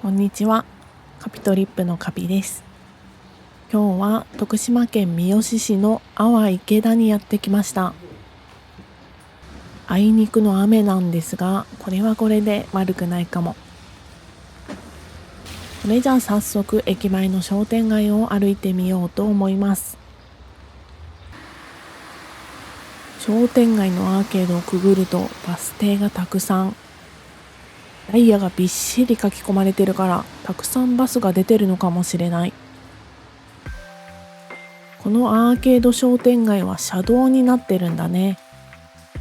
こんにちは。カピトリップのカピです。今日は徳島県三好市の阿波池田にやってきました。あいにくの雨なんですが、これはこれで悪くないかも。それじゃあ早速駅前の商店街を歩いてみようと思います。商店街のアーケードをくぐるとバス停がたくさん。ダイヤがびっしり書き込まれてるからたくさんバスが出てるのかもしれない。このアーケード商店街は車道になってるんだね。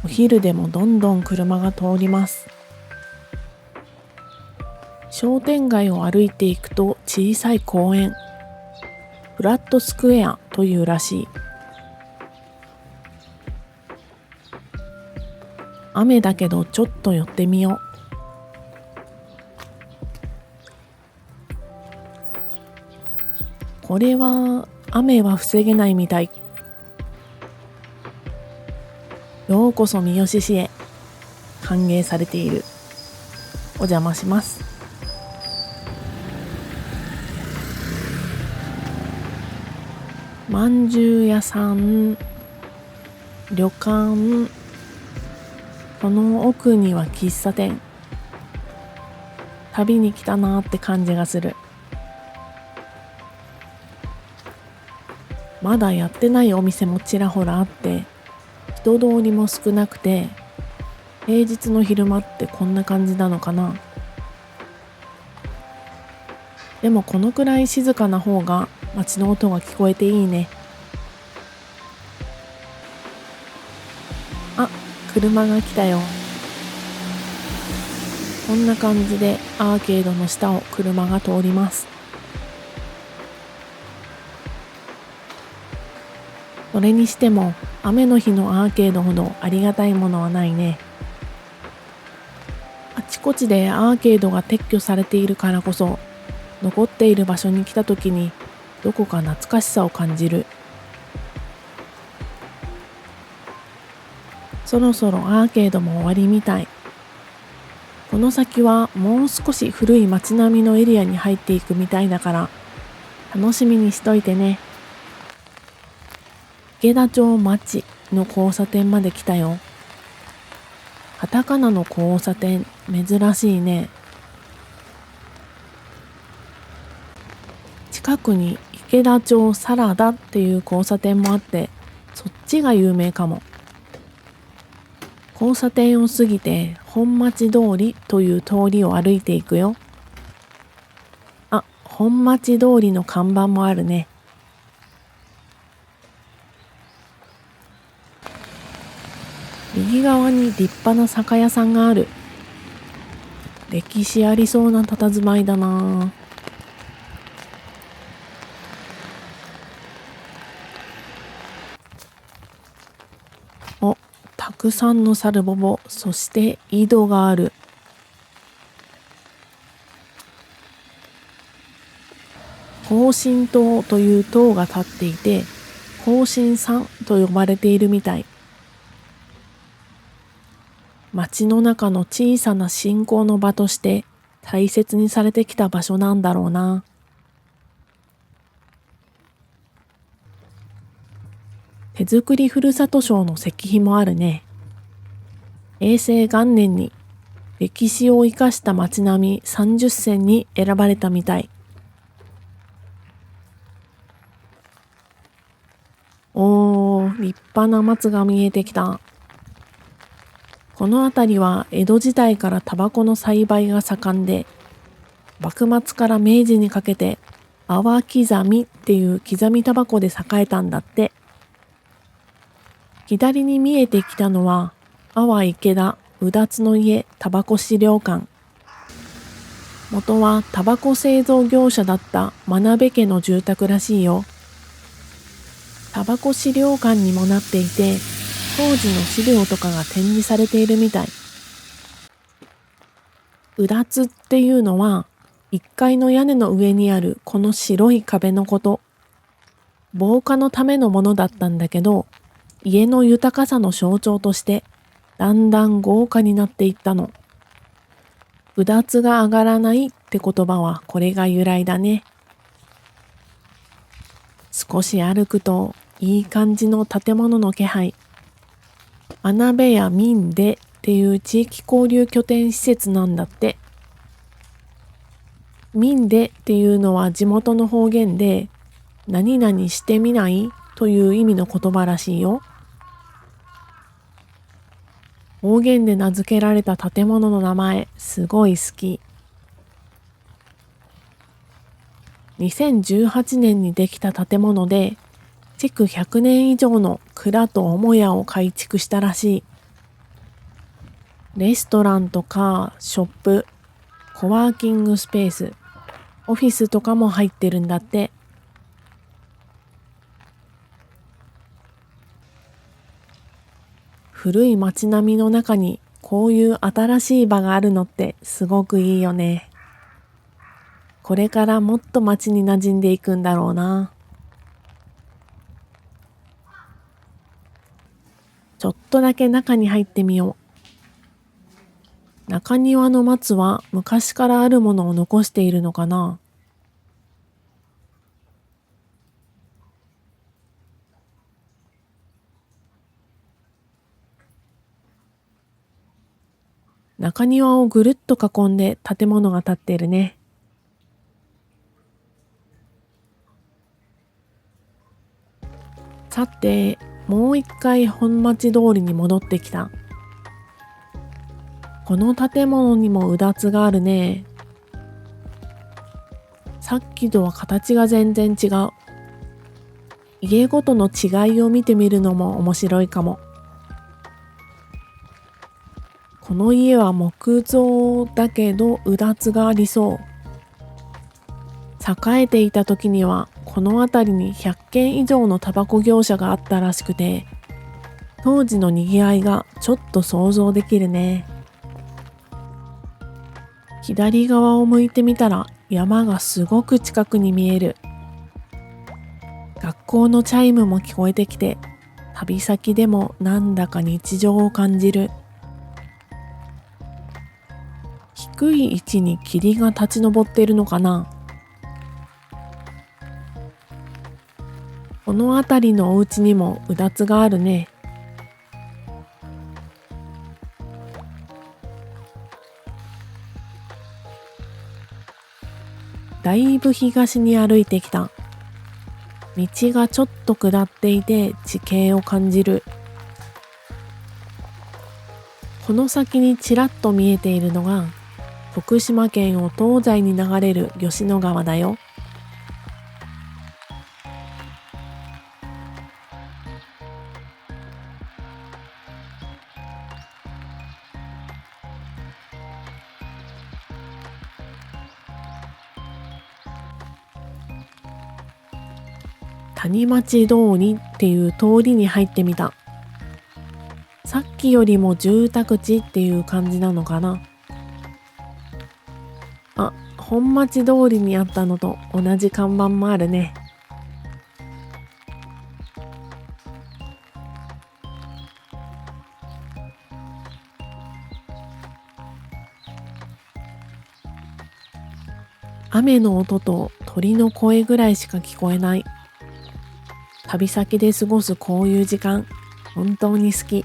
お昼でもどんどん車が通ります。商店街を歩いていくと小さい公園、フラットスクエアというらしい。雨だけどちょっと寄ってみよう。これは雨は防げないみたい。ようこそ三好市へ。歓迎されている。お邪魔します。まんじゅう屋さん、旅館、その奥には喫茶店。旅に来たなーって感じがする。まだやってないお店もちらほらあって、人通りも少なくて、平日の昼間ってこんな感じなのかな。でもこのくらい静かな方が街の音が聞こえていいね。あ、車が来たよ。こんな感じでアーケードの下を車が通ります。それにしても雨の日のアーケードほどありがたいものはないね。あちこちでアーケードが撤去されているからこそ、残っている場所に来た時にどこか懐かしさを感じる。そろそろアーケードも終わりみたい。この先はもう少し古い街並みのエリアに入っていくみたいだから楽しみにしといてね。池田町町の交差点まで来たよ。カタカナの交差点、珍しいね。近くに池田町サラダっていう交差点もあって、そっちが有名かも。交差点を過ぎて本町通りという通りを歩いていくよ。あ、本町通りの看板もあるね。右側に立派な酒屋さんがある。歴史ありそうな佇まいだな。お、たくさんのサルボボ、そして井戸がある。庚申塔という塔が立っていて、庚申さんと呼ばれているみたい。街の中の小さな信仰の場として大切にされてきた場所なんだろうな。手作りふるさと賞の石碑もあるね。平成元年に歴史を生かした街並み30選に選ばれたみたい。立派な松が見えてきた。この辺りは江戸時代からタバコの栽培が盛んで、幕末から明治にかけて阿波刻みっていう刻みタバコで栄えたんだって。左に見えてきたのは阿波池田うだつの家タバコ資料館。元はタバコ製造業者だった真鍋家の住宅らしいよ。タバコ資料館にもなっていて、当時の資料とかが展示されているみたい。うだつっていうのは1階の屋根の上にあるこの白い壁のこと。防火のためのものだったんだけど、家の豊かさの象徴としてだんだん豪華になっていったの。うだつが上がらないっって言葉はこれが由来だね。少し歩くといい感じの建物の気配。学べや民でっていう地域交流拠点施設なんだって。民でっていうのは地元の方言で、何々してみないという意味の言葉らしいよ。方言で名付けられた建物の名前、すごい好き。2018年にできた建物で、築100年以上の蔵と母屋を改築したらしい。レストランとかショップ、コワーキングスペース、オフィスとかも入ってるんだって。古い街並みの中にこういう新しい場があるのってすごくいいよね。これからもっと街に馴染んでいくんだろうな。ちょっとだけ中に入ってみよう。中庭の松は昔からあるものを残しているのかな。中庭をぐるっと囲んで建物が建っているね。さて、もう一回本町通りに戻ってきた。この建物にもうだつがあるね。さっきとは形が全然違う。家ごとの違いを見てみるのも面白いかも。この家は木造だけどうだつがありそう。栄えていた時にはこの辺りに100軒以上のタバコ業者があったらしくて、当時の賑わいがちょっと想像できるね。左側を向いてみたら山がすごく近くに見える。学校のチャイムも聞こえてきて、旅先でもなんだか日常を感じる。低い位置に霧が立ち上っているのかな。この辺りのお家にもうだつがあるね。だいぶ東に歩いてきた。道がちょっと下っていて地形を感じる。この先にちらっと見えているのが徳島県を東西に流れる吉野川だよ。谷町通りっていう通りに入ってみた。さっきよりも住宅地っていう感じなのかな。あ、本町通りにあったのと同じ看板もあるね。雨の音と鳥の声ぐらいしか聞こえない。旅先で過ごすこういう時間、本当に好き。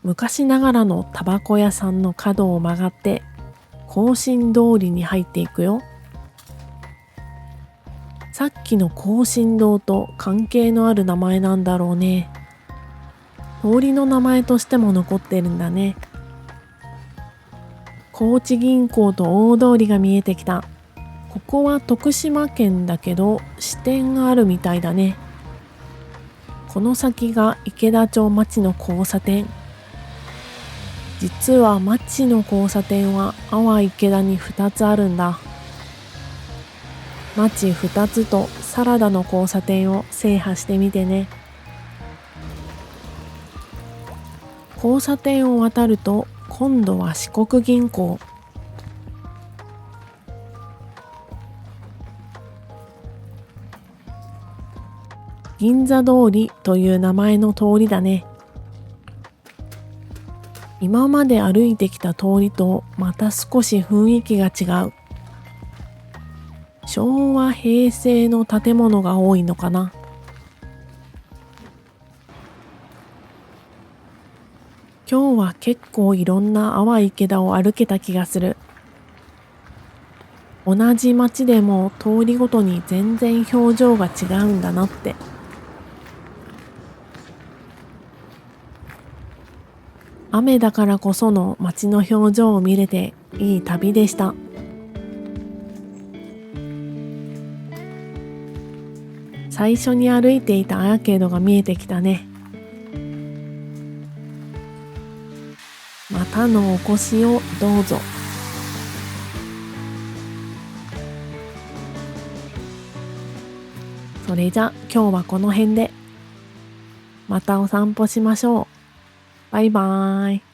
昔ながらのタバコ屋さんの角を曲がって庚申通りに入っていくよ。さっきの庚申堂と関係のある名前なんだろうね。通りの名前としても残ってるんだね。高知銀行と大通りが見えてきた。ここは徳島県だけど支店があるみたいだね。この先が池田町町の交差点。実は町の交差点は阿波池田に2つあるんだ。町2つとサラダの交差点を制覇してみてね。交差点を渡ると今度は四国銀行。銀座通りという名前の通りだね。今まで歩いてきた通りとまた少し雰囲気が違う。昭和平成の建物が多いのかな。今日は結構いろんな淡い池田を歩けた気がする。同じ街でも通りごとに全然表情が違うんだなって。雨だからこその街の表情を見れていい旅でした。最初に歩いていたアーケードが見えてきたね。またのお越しをどうぞ。それじゃ今日はこの辺で。またお散歩しましょう。バイバーイ。